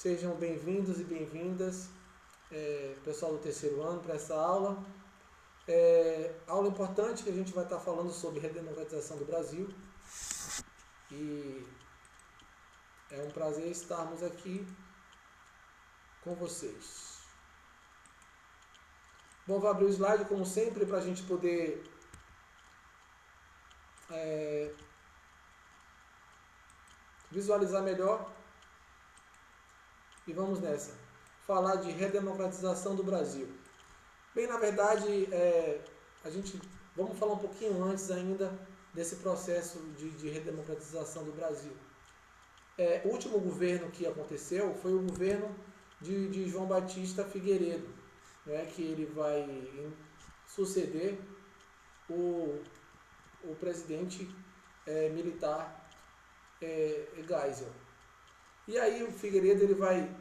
Sejam bem-vindos e bem-vindas, pessoal do terceiro ano, para essa aula. Aula importante que a gente vai estar falando sobre redemocratização do Brasil. E é um prazer estarmos aqui com vocês. Bom, vou abrir o slide como sempre para a gente poder visualizar melhor. E vamos nessa. Falar de redemocratização do Brasil. Bem, na verdade, vamos falar um pouquinho antes ainda desse processo de redemocratização do Brasil. O último governo que aconteceu foi o governo de João Batista Figueiredo, que ele vai suceder o presidente militar Geisel. E aí o Figueiredo vai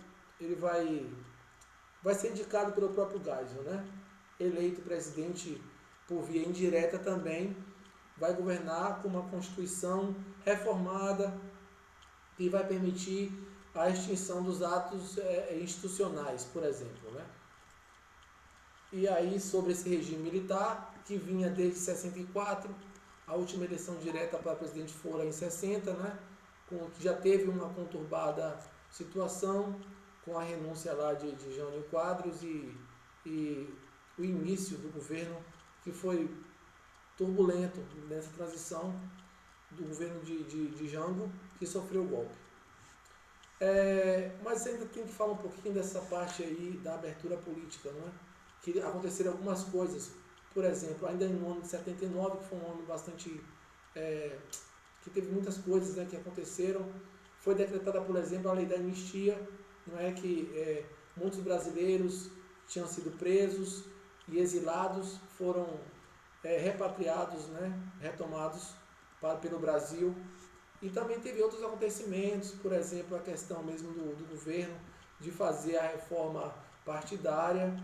ser indicado pelo próprio Geisel, eleito presidente por via indireta também, vai governar com uma Constituição reformada que vai permitir a extinção dos atos institucionais, por exemplo. E aí, sobre esse regime militar, que vinha desde 64, a última eleição direta para presidente fora em 60, já teve uma conturbada situação com a renúncia lá de Jânio Quadros e o início do governo que foi turbulento nessa transição do governo de Jango, que sofreu o golpe. Mas ainda tem que falar um pouquinho dessa parte aí da abertura política, que aconteceram algumas coisas. Por exemplo, ainda no ano de 79, que foi um ano bastante... que teve muitas coisas que aconteceram, foi decretada, por exemplo, a lei da anistia, que muitos brasileiros tinham sido presos e exilados, foram repatriados, retomados pelo Brasil. E também teve outros acontecimentos, por exemplo, a questão mesmo do governo de fazer a reforma partidária,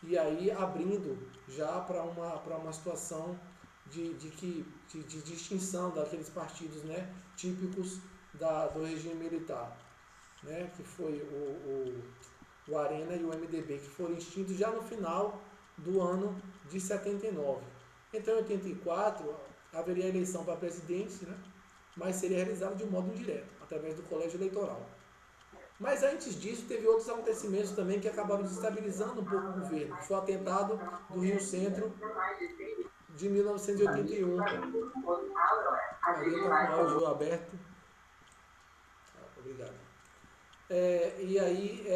e aí abrindo já para uma situação de extinção daqueles partidos típicos do regime militar, que foi o Arena e o MDB, que foram extintos já no final do ano de 79. Então, em 84, haveria a eleição para presidente, mas seria realizada de um modo indireto, através do colégio eleitoral. Mas antes disso, teve outros acontecimentos também que acabaram desestabilizando um pouco o governo. Foi o atentado do Rio Centro de 1981. Alguém está com o áudio aberto? Obrigado. E aí,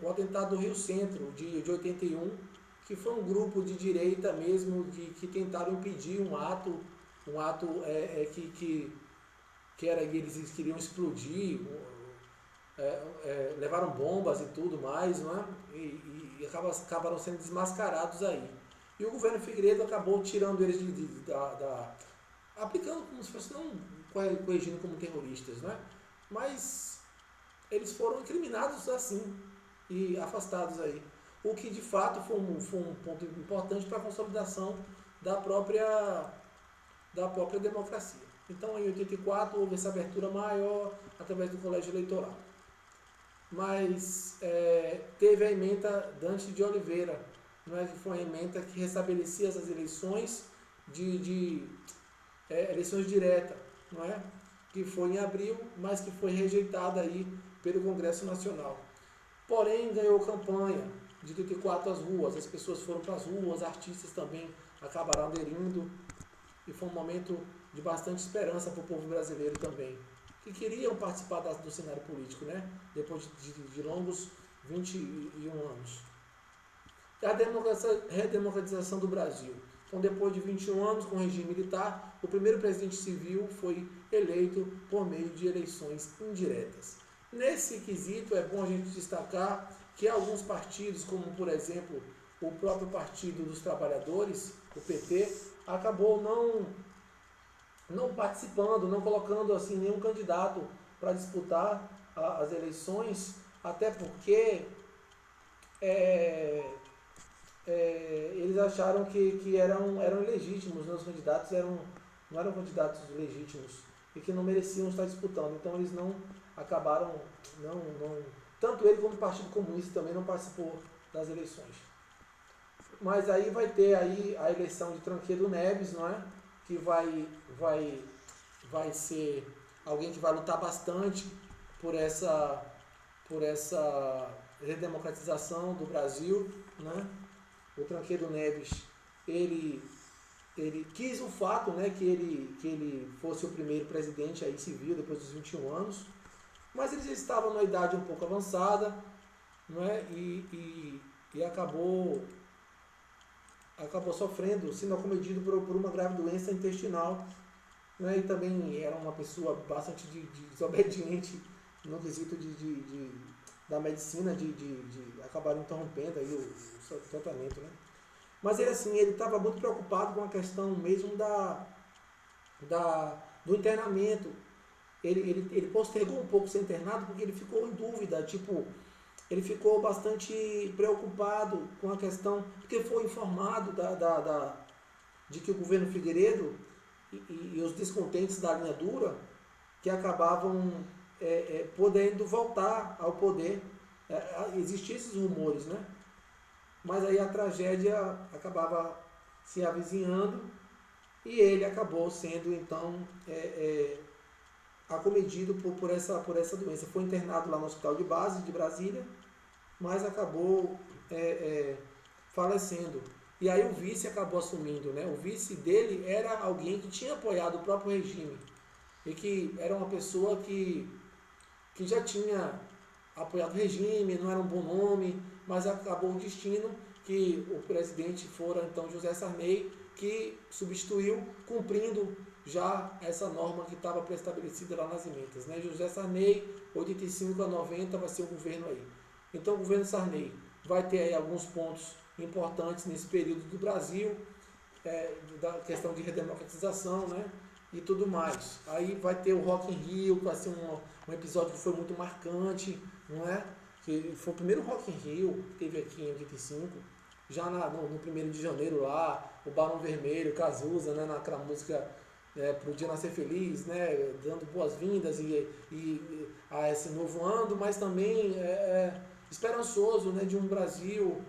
o atentado do Rio Centro, de 81, que foi um grupo de direita mesmo, que tentaram impedir um ato que era que eles queriam explodir, levaram bombas e tudo mais, e acabaram sendo desmascarados aí. E o governo Figueiredo acabou tirando eles aplicando como se fosse, não corrigindo como terroristas, mas eles foram incriminados assim e afastados aí. O que de fato foi um ponto importante para a consolidação da própria democracia. Então, em 84, houve essa abertura maior através do colégio eleitoral. Mas teve a ementa Dante de Oliveira, que foi uma ementa que restabelecia essas eleições eleições diretas, que foi em abril, mas que foi rejeitada aí pelo Congresso Nacional. Porém, ganhou campanha de 84 às ruas, as pessoas foram para as ruas, artistas também acabaram aderindo, e foi um momento de bastante esperança para o povo brasileiro também, que queriam participar do cenário político, depois de longos 21 anos. A redemocratização do Brasil. Então, depois de 21 anos com o regime militar, o primeiro presidente civil foi eleito por meio de eleições indiretas. Nesse quesito, é bom a gente destacar que alguns partidos, como, por exemplo, o próprio Partido dos Trabalhadores, o PT, acabou não participando, não colocando assim nenhum candidato para disputar as eleições, até porque eles acharam que eram ilegítimos, os candidatos não eram candidatos legítimos. e que não mereciam estar disputando. Então eles não acabaram, tanto ele como o Partido Comunista também não participou das eleições. Mas aí vai ter aí a eleição de Tancredo Neves, não é? Que vai ser alguém que vai lutar bastante por essa redemocratização do Brasil, né? O Tancredo Neves, ele quis o fato, né, que ele fosse o primeiro presidente aí civil depois dos 21 anos, mas ele já estava numa idade um pouco avançada, não é? E acabou sofrendo, sendo acometido por uma grave doença intestinal, né? E também era uma pessoa bastante desobediente no quesito da medicina, de acabar interrompendo aí o seu tratamento, né? Mas ele assim, ele estava muito preocupado com a questão mesmo do internamento. Ele postergou um pouco ser internado porque ele ficou em dúvida, tipo, ele ficou bastante preocupado com a questão, porque foi informado de que o governo Figueiredo e os descontentes da linha dura, que acabavam podendo voltar ao poder. Existiam esses rumores, né? Mas aí a tragédia acabava se avizinhando e ele acabou sendo, então, acometido por essa doença. Foi internado lá no Hospital de Base de Brasília, mas acabou falecendo. E aí o vice acabou assumindo, né? O vice dele era alguém que tinha apoiado o próprio regime e que era uma pessoa que já tinha apoiado o regime, não era um bom nome, mas acabou o destino que o presidente fora então José Sarney, que substituiu, cumprindo já essa norma que estava pré-estabelecida lá nas emendas, né? José Sarney, 85 a 90 vai ser o governo aí. Então o governo Sarney vai ter aí alguns pontos importantes nesse período do Brasil, da questão de redemocratização, né? E tudo mais. Aí vai ter o Rock in Rio, que vai ser um episódio que foi muito marcante, não é? Que foi o primeiro Rock in Rio que teve aqui em 85, já no 1º de janeiro lá, o Barão Vermelho, Cazuza, né? Naquela música Pro Dia Nascer Feliz, né? Dando boas-vindas a esse novo ano, mas também esperançoso, né? De um Brasil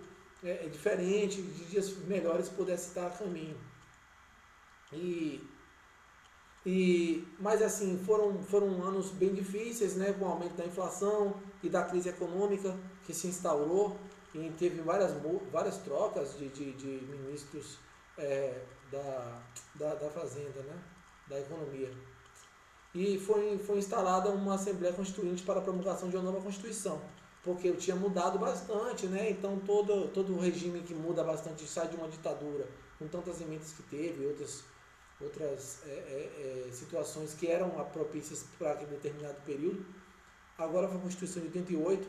diferente, de dias melhores pudesse estar a caminho. Mas assim, foram anos bem difíceis, né, com o aumento da inflação e da crise econômica que se instaurou, e teve várias trocas de ministros da Fazenda, né, da Economia. E foi instalada uma Assembleia Constituinte para a promulgação de uma nova Constituição, porque tinha mudado bastante, né, então todo regime que muda bastante sai de uma ditadura, com tantas emendas que teve, outras situações que eram propícias para aquele determinado período. Agora foi a Constituição de 88,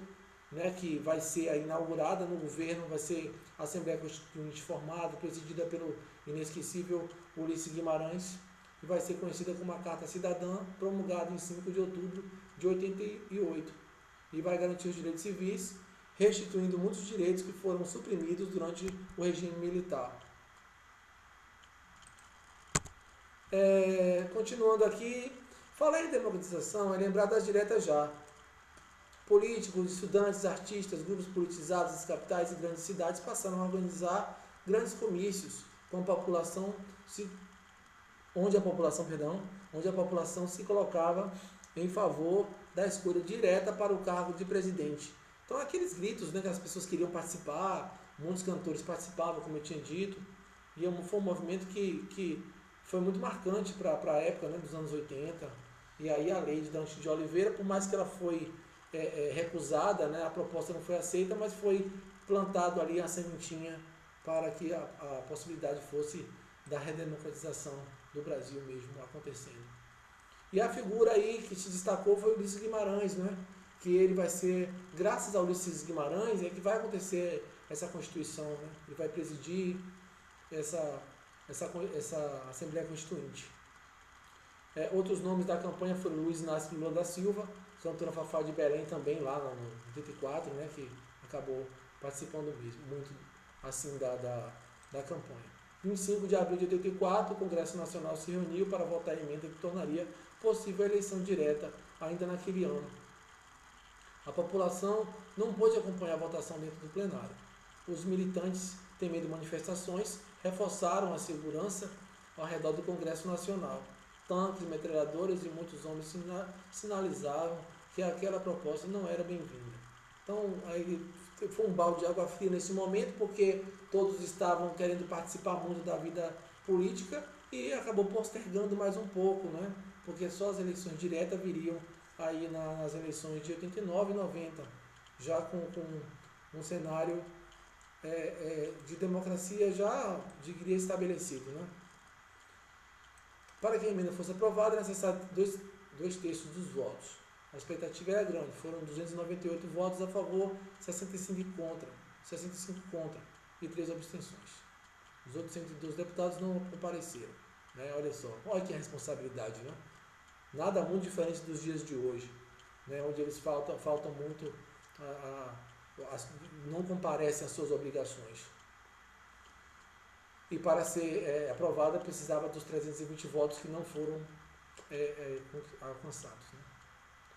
né, que vai ser inaugurada no governo, vai ser a Assembleia Constituinte formada, presidida pelo inesquecível Ulisses Guimarães, e vai ser conhecida como a Carta Cidadã, promulgada em 5 de outubro de 88, e vai garantir os direitos civis, restituindo muitos direitos que foram suprimidos durante o regime militar. Continuando aqui, falar em democratização é lembrar das diretas já. Políticos, estudantes, artistas, grupos politizados das capitais e grandes cidades passaram a organizar grandes comícios com a população, onde a população se colocava em favor da escolha direta para o cargo de presidente. Então aqueles gritos, né, que as pessoas queriam participar, muitos cantores participavam, como eu tinha dito, e foi um movimento que foi muito marcante para a época, né, dos anos 80, e aí a lei de Dante de Oliveira, por mais que ela foi recusada, né, a proposta não foi aceita, mas foi plantado ali a sementinha para que a possibilidade fosse da redemocratização do Brasil mesmo acontecendo. E a figura aí que se destacou foi o Ulisses Guimarães, né, que ele vai ser, graças ao Ulisses Guimarães, que vai acontecer essa Constituição, né, ele vai presidir essa Assembleia Constituinte. Outros nomes da campanha foram Luiz Inácio Lula da Silva, cantora Fafá de Belém também, lá no 84, né, que acabou participando mesmo, muito assim da campanha. Em 5 de abril de 84, o Congresso Nacional se reuniu para votar a emenda que tornaria possível eleição direta ainda naquele ano. A população não pôde acompanhar a votação dentro do plenário. Os militantes, temendo manifestações, reforçaram a segurança ao redor do Congresso Nacional. Tanques, metralhadoras e muitos homens sinalizavam que aquela proposta não era bem-vinda. Então, aí foi um balde de água fria nesse momento, porque todos estavam querendo participar muito da vida política e acabou postergando mais um pouco, né? Porque só as eleições diretas viriam aí nas eleições de 89 e 90, já com um cenário de democracia já, diria, estabelecido, né? Para que a emenda fosse aprovada, é necessário dois terços dos votos. A expectativa era grande, foram 298 votos a favor, 65 contra e 3 abstenções. Os outros 112 deputados não compareceram, né? Olha só, olha que responsabilidade, né? Nada muito diferente dos dias de hoje, né? Onde eles faltam muito, não comparecem às suas obrigações. E para ser aprovada precisava dos 320 votos que não foram alcançados, né?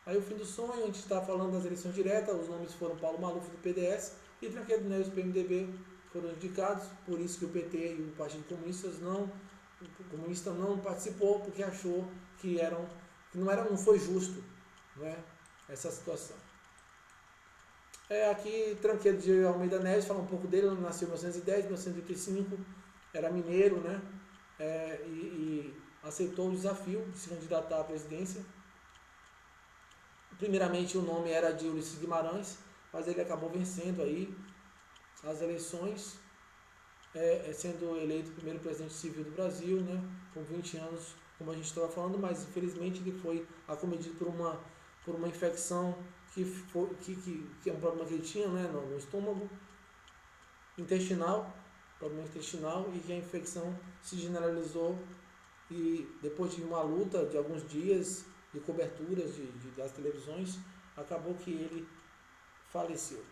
Aí o fim do sonho, a gente está falando das eleições diretas, os nomes foram Paulo Maluf do PDS e Tancredo Neves do PMDB foram indicados, por isso que o PT e o Partido Comunista não participou, porque achou que não foi justo, né, essa situação. Aqui Tancredo de Almeida Neves, fala um pouco dele, ele nasceu em 1910, 1985, era mineiro, né, e aceitou o desafio de se candidatar à presidência. Primeiramente o nome era de Ulisses Guimarães, mas ele acabou vencendo aí as eleições, sendo eleito o primeiro presidente civil do Brasil, né, com 20 anos, como a gente estava falando, mas infelizmente ele foi acometido por uma infecção que é um problema que ele tinha, né, no estômago, problema intestinal, e que a infecção se generalizou e depois de uma luta de alguns dias de coberturas das televisões, acabou que ele faleceu.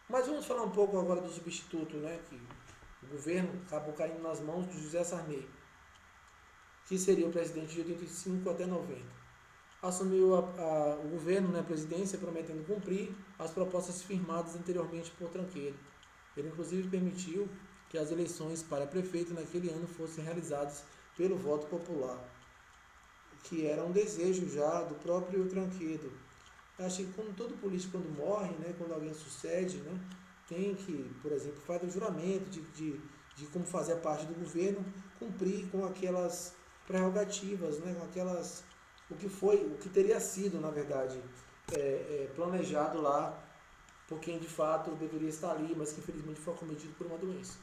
Mas vamos falar um pouco agora do substituto, né, que o governo acabou caindo nas mãos de José Sarney, que seria o presidente de 85 até 90. Assumiu o governo, né, a presidência, prometendo cumprir as propostas firmadas anteriormente por Tancredo. Ele, inclusive, permitiu que as eleições para prefeito naquele ano fossem realizadas pelo voto popular, que era um desejo já do próprio Tancredo. Acho que como todo político, quando morre, né, quando alguém sucede, né, tem que, por exemplo, fazer o juramento de como fazer parte do governo, cumprir com aquelas prerrogativas, né, com aquelas, o que teria sido, na verdade, planejado lá por quem de fato deveria estar ali, mas que infelizmente foi acometido por uma doença.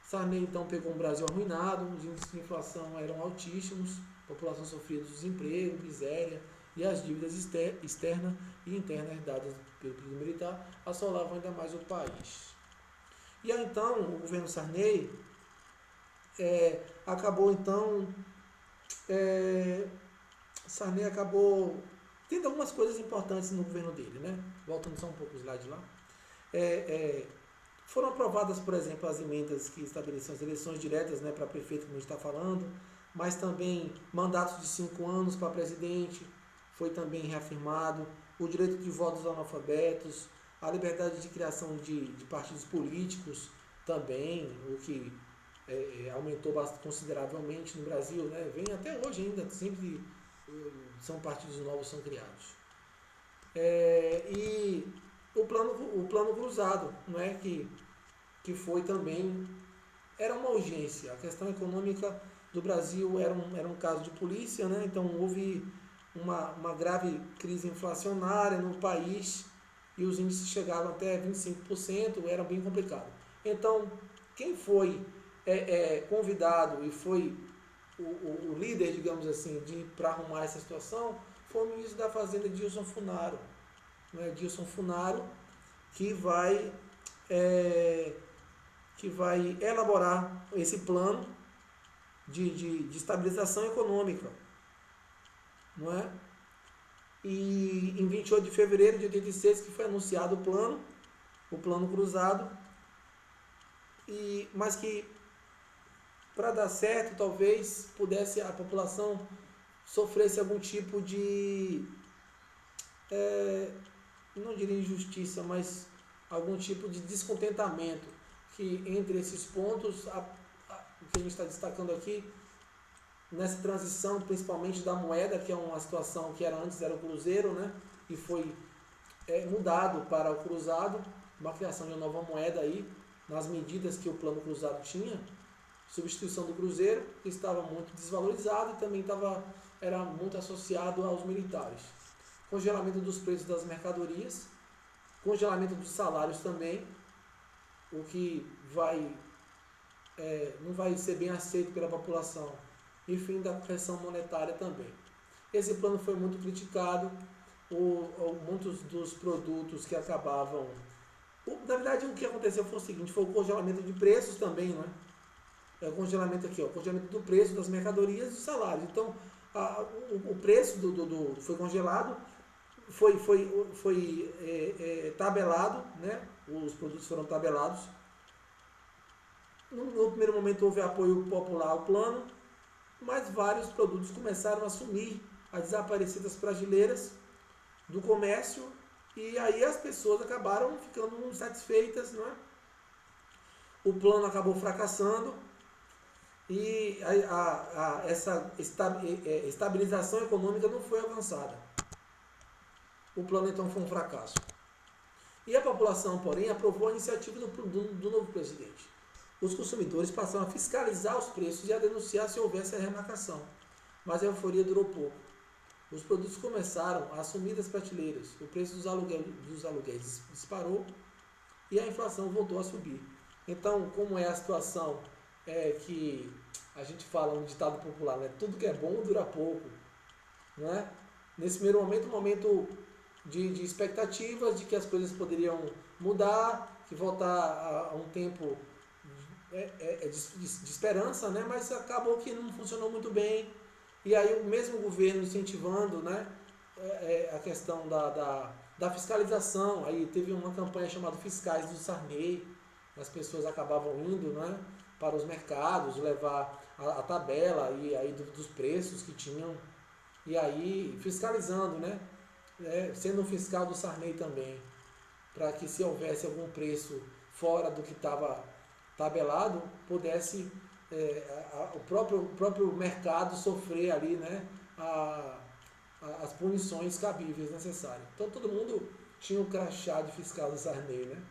Sarney então pegou um Brasil arruinado, os índices de inflação eram altíssimos, a população sofria do desemprego, miséria, e as dívidas externas e internas herdadas pelo período militar assolavam ainda mais o país. E aí então o governo Sarney Sarney acabou tendo algumas coisas importantes no governo dele, né? Voltando só um pouco o slide lá. Foram aprovadas, por exemplo, as emendas que estabeleciam as eleições diretas, né, para prefeito, como a gente está falando, mas também mandatos de 5 anos para presidente foi também reafirmado, o direito de voto dos analfabetos, a liberdade de criação de partidos políticos também, o que aumentou consideravelmente no Brasil, né? Vem até hoje ainda, sempre são partidos novos são criados. E o plano cruzado, não é, que foi também, era uma urgência. A questão econômica do Brasil era um caso de polícia, né? Então houve uma grave crise inflacionária no país e os índices chegavam até 25%, era bem complicado. Então, quem foi convidado e foi o líder, digamos assim, para arrumar essa situação, foi o ministro da Fazenda, Dilson Funaro. Né? Dilson Funaro, que vai elaborar esse plano de estabilização econômica. Não é? E em 28 de fevereiro de 86 que foi anunciado o plano cruzado, mas que para dar certo, talvez pudesse a população sofresse algum tipo de, não diria injustiça, mas algum tipo de descontentamento, que entre esses pontos, que a gente está destacando aqui, nessa transição principalmente da moeda, que é uma situação que antes era o cruzeiro, né, e foi mudado para o cruzado, uma criação de uma nova moeda aí, nas medidas que o plano cruzado tinha, substituição do cruzeiro, que estava muito desvalorizado e também era muito associado aos militares. Congelamento dos preços das mercadorias, congelamento dos salários também, o que não vai ser bem aceito pela população, e fim da correção monetária também. Esse plano foi muito criticado, muitos dos produtos que acabavam... Na verdade, o que aconteceu foi o seguinte, foi o congelamento de preços também, não é? O congelamento aqui, o congelamento do preço das mercadorias e dos salários. Então, o preço foi congelado, foi tabelado, né? Os produtos foram tabelados. No primeiro momento houve apoio popular ao plano, mas vários produtos começaram a sumir, a desaparecer das prateleiras do comércio, e aí as pessoas acabaram ficando insatisfeitas, não é? O plano acabou fracassando e essa estabilização econômica não foi alcançada. O plano então foi um fracasso. E a população, porém, aprovou a iniciativa do novo presidente. Os consumidores passaram a fiscalizar os preços e a denunciar se houvesse a remarcação, mas a euforia durou pouco. Os produtos começaram a assumir das prateleiras, o preço dos aluguéis disparou e a inflação voltou a subir. Então, como é a situação que a gente fala, um ditado popular, né? Tudo que é bom dura pouco, não é? Nesse primeiro momento, um momento de expectativas de que as coisas poderiam mudar, que voltar a um tempo de esperança, né? Mas acabou que não funcionou muito bem. E aí o mesmo governo incentivando, né, a questão da fiscalização. Aí teve uma campanha chamada Fiscais do Sarney, as pessoas acabavam indo, né, para os mercados, levar a tabela e aí dos preços que tinham, e aí fiscalizando, né, sendo um fiscal do Sarney também, para que se houvesse algum preço fora do que estava tabelado, pudesse o próprio mercado sofrer ali, né, as punições cabíveis necessárias. Então todo mundo tinha o crachá de fiscal do Sarney, né?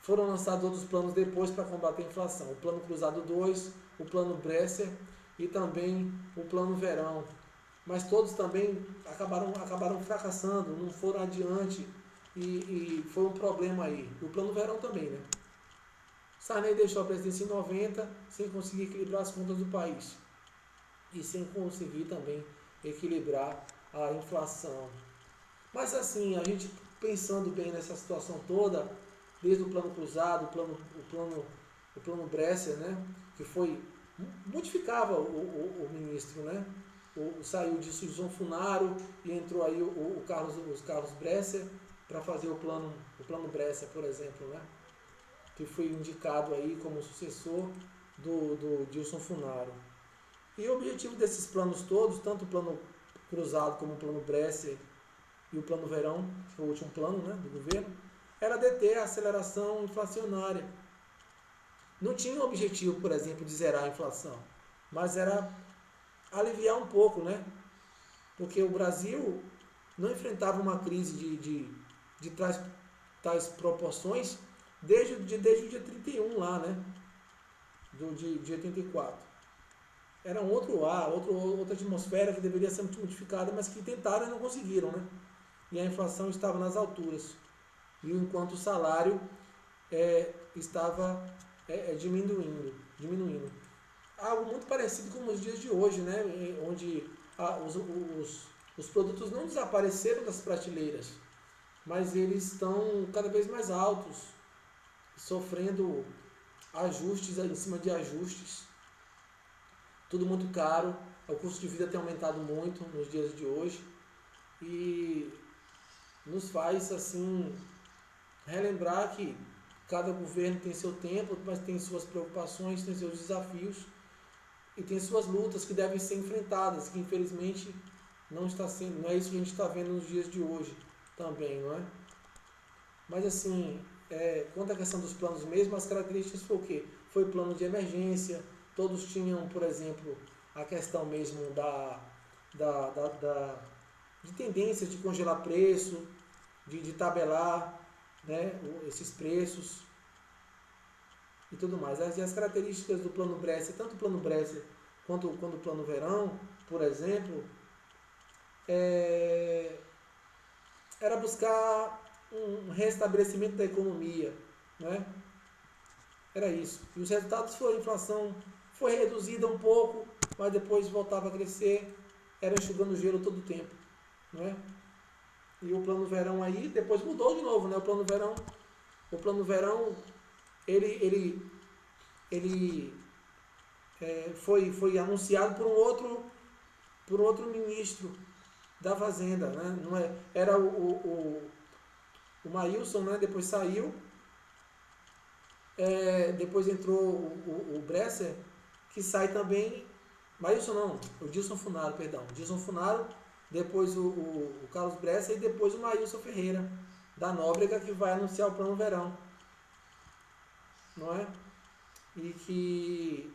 Foram lançados outros planos depois para combater a inflação. O Plano Cruzado 2, o Plano Bresser e também o Plano Verão. Mas todos também acabaram fracassando, não foram adiante e foi um problema aí. O Plano Verão também, né? Sarney deixou a presidência em 90 sem conseguir equilibrar as contas do país e sem conseguir também equilibrar a inflação. Mas assim, a gente pensando bem nessa situação toda, desde o plano cruzado, o plano Bresser, né, que foi, modificava o ministro, né, saiu disso o João Funaro e entrou aí os Carlos Bresser para fazer o plano Bresser, por exemplo, né, que foi indicado aí como sucessor do Dilson Funaro. E o objetivo desses planos todos, tanto o plano cruzado como o plano Bresser e o plano Verão, que foi o último plano, né, do governo, era deter a aceleração inflacionária. Não tinha o objetivo, por exemplo, de zerar a inflação, mas era aliviar um pouco, né? Porque o Brasil não enfrentava uma crise de tais proporções desde o dia 31 lá, né? De 84. Era um outro ar, outra atmosfera que deveria ser modificada, mas que tentaram e não conseguiram, né? E a inflação estava nas alturas. E enquanto o salário estava diminuindo. Algo muito parecido com os dias de hoje, né? Onde os produtos não desapareceram das prateleiras, mas eles estão cada vez mais altos, sofrendo ajustes em cima de ajustes. Tudo muito caro, o custo de vida tem aumentado muito nos dias de hoje e nos faz assim relembrar que Cada governo tem seu tempo, mas tem suas preocupações, tem seus desafios e tem suas lutas que devem ser enfrentadas, que infelizmente não está sendo, não é isso que a gente está vendo nos dias de hoje também, não é? Mas assim, quanto à questão dos planos mesmo, as características foi o quê? Foi plano de emergência, todos tinham, por exemplo, a questão mesmo de tendência de congelar preço, de tabelar, né, esses preços e tudo mais. E as características do plano Bresser, tanto o plano Bresser quanto o plano Verão, por exemplo, era buscar um restabelecimento da economia, né? Era isso. E os resultados foram: a inflação foi reduzida um pouco, mas depois voltava a crescer, era enxugando gelo todo o tempo, né? E o plano Verão aí depois mudou de novo, né? O plano Verão, ele foi anunciado por um outro ministro da Fazenda, né? Não é, era o Maílson, né? Depois saiu, depois entrou o Bresser, que sai também. Maílson não, o Dilson Funaro, perdão. Dilson Funaro, depois o Carlos Bresser e depois o Maílson Ferreira, da Nóbrega, que vai anunciar o plano Verão, não é? E que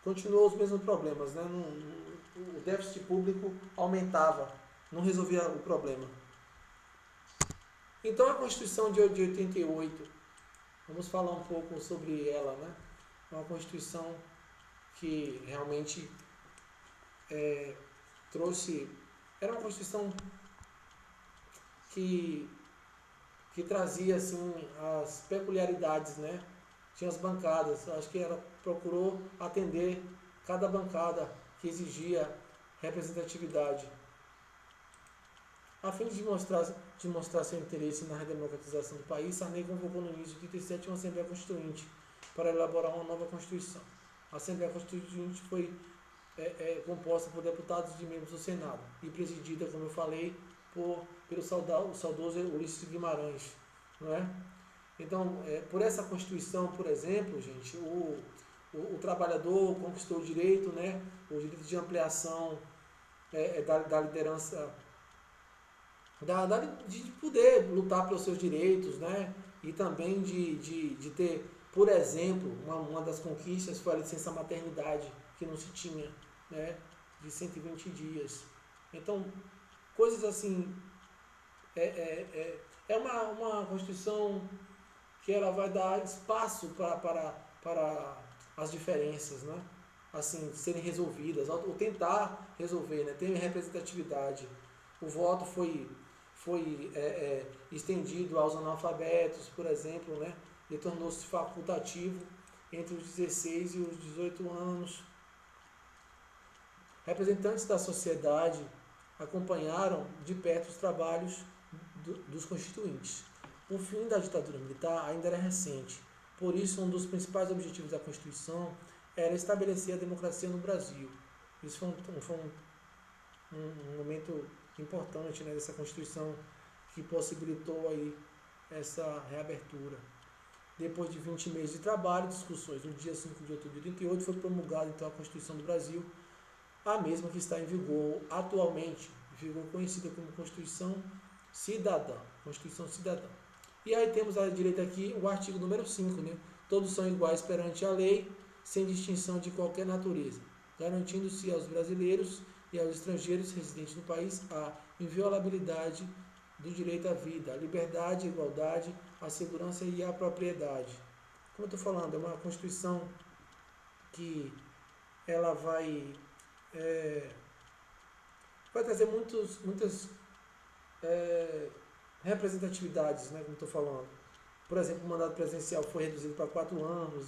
continuou os mesmos problemas, né? O déficit público aumentava, não resolvia o problema. Então a Constituição de 88, vamos falar um pouco sobre ela, né? Uma Constituição que realmente trouxe, era uma Constituição que trazia assim as peculiaridades, né? Tinha as bancadas, acho que ela procurou atender cada bancada que exigia representatividade. A fim de mostrar seu interesse na redemocratização do país, Sarney convocou no início de 87 uma Assembleia Constituinte para elaborar uma nova Constituição. A Assembleia Constituinte foi composta por deputados de membros do Senado e presidida, como eu falei, pelo saudoso Ulisses Guimarães, não é? Então, por essa Constituição, por exemplo, gente, o trabalhador conquistou o direito, né? O direito de ampliação da liderança, de poder lutar pelos seus direitos, né? E também de ter, por exemplo, uma das conquistas foi a licença maternidade, que não se tinha, né? De 120 dias. Então, coisas assim, é uma Constituição que ela vai dar espaço para as diferenças, né? Assim, serem resolvidas, ou tentar resolver, né? Ter representatividade. O voto foi estendido aos analfabetos, por exemplo, né? E tornou-se facultativo entre os 16 e os 18 anos. Representantes da sociedade acompanharam de perto os trabalhos dos constituintes. O fim da ditadura militar ainda era recente, por isso um dos principais objetivos da Constituição era estabelecer a democracia no Brasil. Isso foi um momento importante, né, dessa Constituição, que possibilitou aí essa reabertura. Depois de 20 meses de trabalho e discussões, no dia 5 de outubro de 88 foi promulgada então a Constituição do Brasil, a mesma que está em vigor atualmente, conhecida como Constituição Cidadã. Constituição Cidadã. E aí temos à direita aqui o artigo número 5, né? Todos são iguais perante a lei, sem distinção de qualquer natureza, garantindo-se aos brasileiros e aos estrangeiros residentes no país a inviolabilidade do direito à vida, a liberdade, a igualdade, a segurança e a propriedade. Como eu estou falando, é uma Constituição que ela vai trazer muitas representatividades, né, como estou falando. Por exemplo, o mandato presidencial foi reduzido para 4 anos,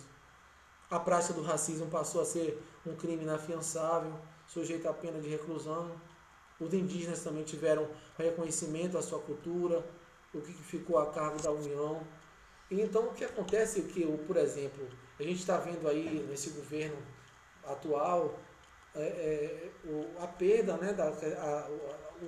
a prática do racismo passou a ser um crime inafiançável, sujeito à pena de reclusão. Os indígenas também tiveram reconhecimento à sua cultura, o que ficou a cargo da União. E então, o que acontece é que, por exemplo, a gente está vendo aí nesse governo atual a perda, né,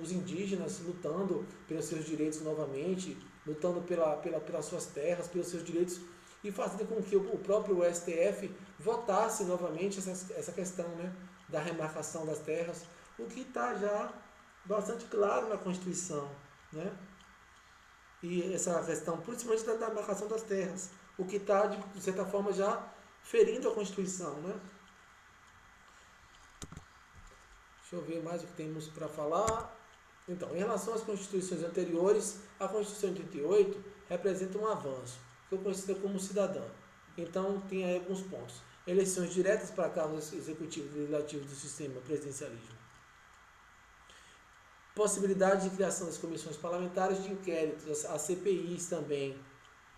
os indígenas lutando pelos seus direitos novamente, lutando pelas suas terras, pelos seus direitos, e fazendo com que o próprio STF votasse novamente essa questão, né, da remarcação das terras, o que está já bastante claro na Constituição, né? E essa questão, principalmente da demarcação das terras, o que está, de certa forma, já ferindo a Constituição, né? Deixa eu ver mais o que temos para falar. Então, em relação às constituições anteriores, a Constituição de 88 representa um avanço, foi conhecida como cidadã. Então, tem aí alguns pontos. Eleições diretas para cargos executivos e legislativos do sistema presidencialismo. Possibilidade de criação das comissões parlamentares de inquérito, as CPIs também.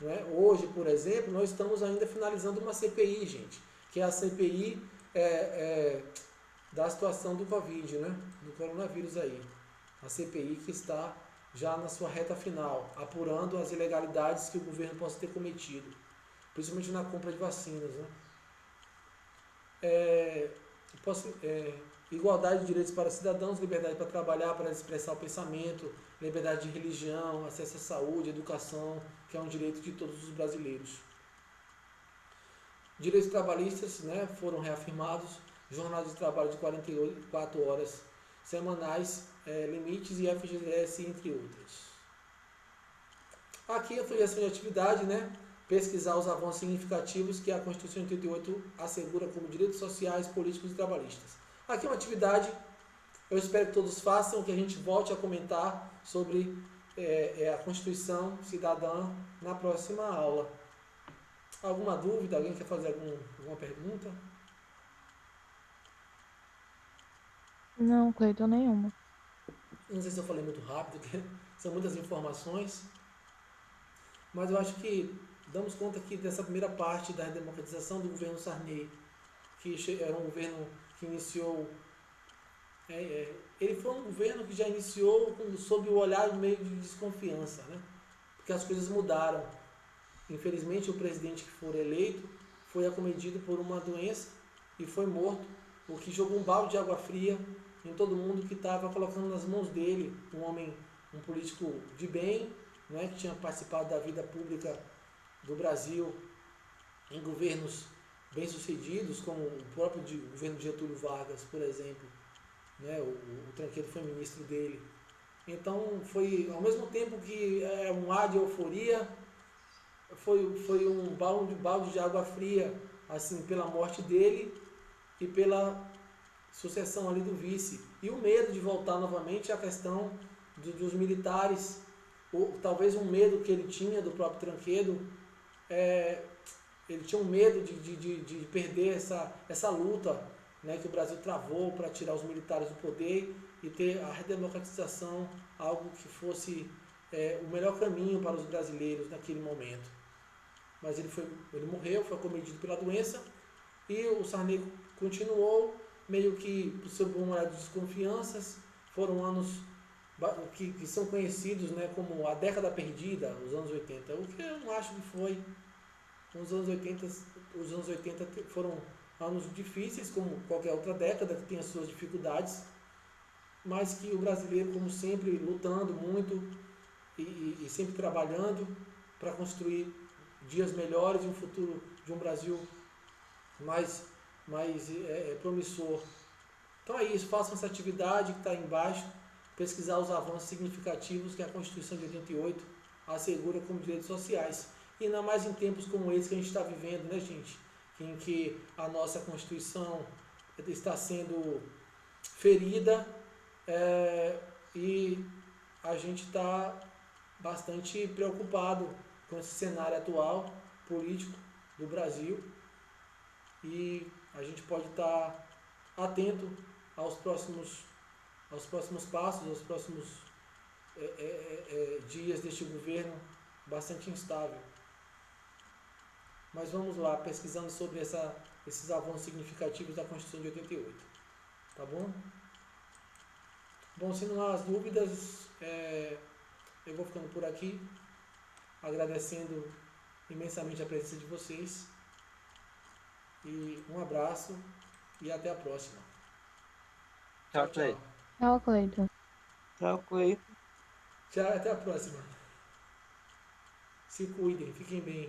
Não é? Hoje, por exemplo, nós estamos ainda finalizando uma CPI, gente, que é a CPI da situação do Covid, né? Do coronavírus aí. A CPI que está já na sua reta final, apurando as ilegalidades que o governo possa ter cometido, principalmente na compra de vacinas, né? Igualdade de direitos para cidadãos, liberdade para trabalhar, para expressar o pensamento, liberdade de religião, acesso à saúde, educação, que é um direito de todos os brasileiros. Direitos trabalhistas, né, foram reafirmados, jornada de trabalho de 44 horas semanais, limites e FGTS, entre outras. Aqui a avaliação de atividade, né, pesquisar os avanços significativos que a Constituição de 88 assegura como direitos sociais, políticos e trabalhistas. Aqui é uma atividade, eu espero que todos façam, que a gente volte a comentar sobre a Constituição Cidadã na próxima aula. Alguma dúvida? Alguém quer fazer alguma pergunta? Não, Cleiton, nenhuma. Não sei se eu falei muito rápido, porque são muitas informações, mas eu acho que damos conta aqui dessa primeira parte da democratização do governo Sarney, que era um governo que iniciou... ele foi um governo que já iniciou sob o olhar meio de desconfiança, né? Porque as coisas mudaram. Infelizmente, o presidente que for eleito foi acometido por uma doença e foi morto, o que jogou um balde de água fria em todo mundo que estava colocando nas mãos dele, um político de bem, né, que tinha participado da vida pública do Brasil em governos bem-sucedidos, como o próprio governo de Getúlio Vargas, por exemplo. Né, o Tranqueiro foi ministro dele. Então, foi, ao mesmo tempo que é um ar de euforia, foi um balde de água fria, assim, pela morte dele e pela sucessão ali do vice. E o medo de voltar novamente à questão dos militares, ou talvez um medo que ele tinha do próprio Tranqueiro, ele tinha um medo de perder essa luta, né, que o Brasil travou para tirar os militares do poder e ter a redemocratização, algo que fosse o melhor caminho para os brasileiros naquele momento. Mas ele morreu, foi acometido pela doença, e o Sarney continuou, meio que sob um olhar de desconfianças. Foram anos que são conhecidos, né, como a década perdida, os anos 80, o que eu não acho que foi. Os anos 80 foram anos difíceis, como qualquer outra década, que tem as suas dificuldades, mas que o brasileiro, como sempre, lutando muito e sempre trabalhando para construir dias melhores e um futuro de um Brasil mais promissor. Então é isso, façam essa atividade que está aí embaixo, pesquisar os avanços significativos que a Constituição de 88 assegura como direitos sociais. E ainda mais em tempos como esse que a gente está vivendo, né, gente? Em que a nossa Constituição está sendo ferida e a gente está bastante preocupado com esse cenário atual político do Brasil, e a gente pode estar atento aos próximos passos, aos próximos dias deste governo bastante instável. Mas vamos lá, pesquisando sobre esses avanços significativos da Constituição de 88. Tá bom? Bom, se não há as dúvidas, eu vou ficando por aqui, agradecendo imensamente a presença de vocês. E um abraço e até a próxima. Tchau, Cleiton. Tchau, Cleiton. Tchau, Cleiton. Tchau, até a próxima. Se cuidem, fiquem bem.